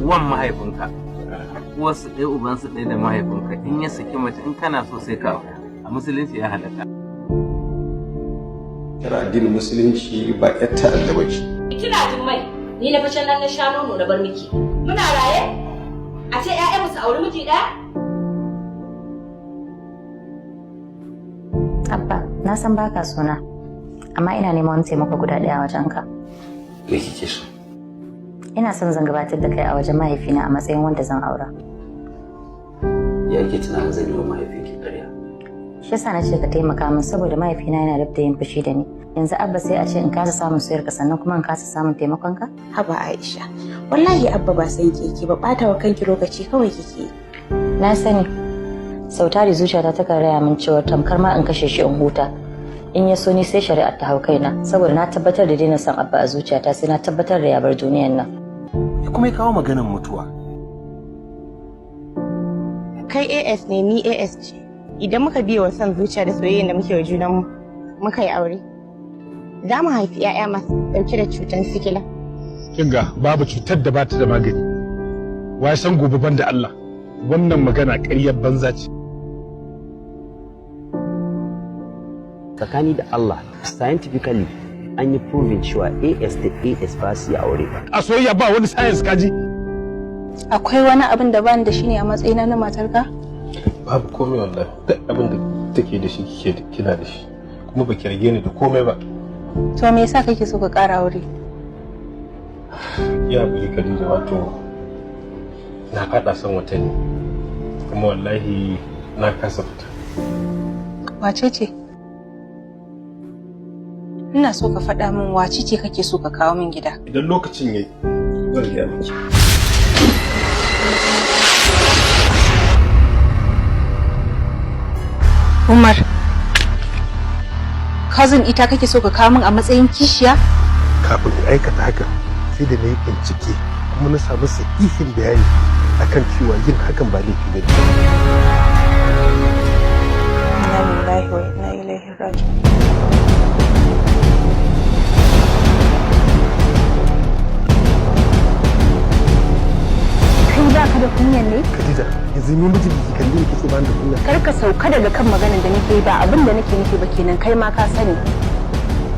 wan mahaifinka wasu ɗaya ubansu ɗaya da mahaifinka in ya saki mace in kana so sai ka aura a musulunci ya halatta. Tara addinin musulunci ba ƴar ta'adda ba ce. Kina jin mai ni na fashin nan na sha nono na bar miki. Muna raye a ce ƴaƴanmu su auri miji ɗaya? Abba, na san baka sona, amma ina neman wani taimako guda ɗaya a wajenka. Me kike so? Ina son zan gabatar da kai a wajen mahaifina a matsayin wanda zan aura. Ya ke tunanin zan yi wa mahaifinki ƙarya? Shi yasa na ce ka taimaka min saboda mahaifina yana da yin fushi da ni. Yanzu Abba sai a ce in kasa samun soyayyarka sannan kuma in kasa samun taimakonka? Haba Aisha, wallahi Abba ba san keke ba, ɓata wa kanki lokaci kawai kike. Na sani. Sautari zuciyata ta raya min cewa tamkar ma in kashe shi in huta. In ya so ni sai shari'ar ta hau kaina saboda na tabbatar da daina son Abba a zuciyata sai na tabbatar da ya bar duniyar nan. Ya kuma ya kawo maganar mutuwa. Kai AS ne ni AS ce. Idan muka biye wa son zuciya da soyayyen da muke wa junanmu muka yi aure, za mu haifi 'ya'ya masu ɗauke da cutar sikila. Kinga babu cutar da bata da magani. Wa san gobe ban da Allah. Wannan magana ƙaryar banza ce. Tsakani da Allah, scientifically an yi proving cewa AS da AS ba su yi aure ba. A soyayya ba wani science kaji. Akwai wani abin da bani da shi ne a matsayina na matarka? Babu komai wallahi. Duk abin da take da shi kina da shi. Kuma baki rage ni da komai ba. To me yasa kake so ka ƙara aure? Ya buri Khadija wato na faɗa son wata ne. Kuma wallahi na kasa fita. Wace ce? Ina so ka faɗa min wace ce kake so ka kawo min gida. Idan lokacin yayi zan gaya miki. Umar, cousin ita kake so ka kawo min a matsayin kishiya? Kafin in aikata haka sai da na yi bincike kuma na samu sahihin bayani akan cewa yin hakan ba laifi ba ne. Inna lillahi wa inna ilaihi raji'un. Kai ba ka da kunyan ne? Khadija, yanzu ni miji ki kalli ki ce ban da kunya. Kar ka sauka daga kan maganar da nake ba abin da nake nufi ba kenan kai ma ka sani.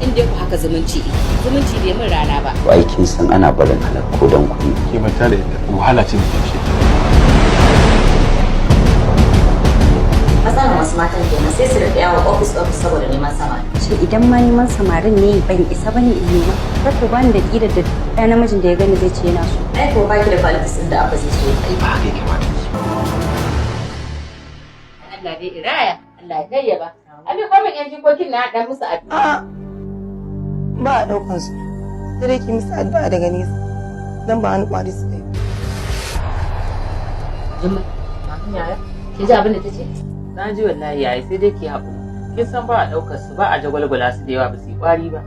In dai ku haka zumunci bai min rana ba. Wai kin san ana barin halak ko dan kuɗi. Ke manta da ita wahala ce mutum shi. Matsalar wasu matan kenan sai su rika yawo office saboda neman sama. Ce idan ma neman samarin ne ban isa bane in nema. Kar ku bani da kira da ɗaya namijin da ya gani zai ce yana so. Ai ko baki da qualities din da Abba zai so. Ai ba haka ya kamata ki. Allah dai iraya, Allah ya gayyaba. Abi kuma yan jikokin na dan musu addu'a. Ba a ɗaukan su. Sai dai ki musu addu'a daga nesa. Dan ba wani ƙwari su kai. Jimma, mamin yaya, ki ji abin da ta ce? Na ji wallahi yayi sai dai ki haƙuri. Kin san ba a ɗaukar su ba a jagwalgwala su da yawa ba su yi ƙwari ba.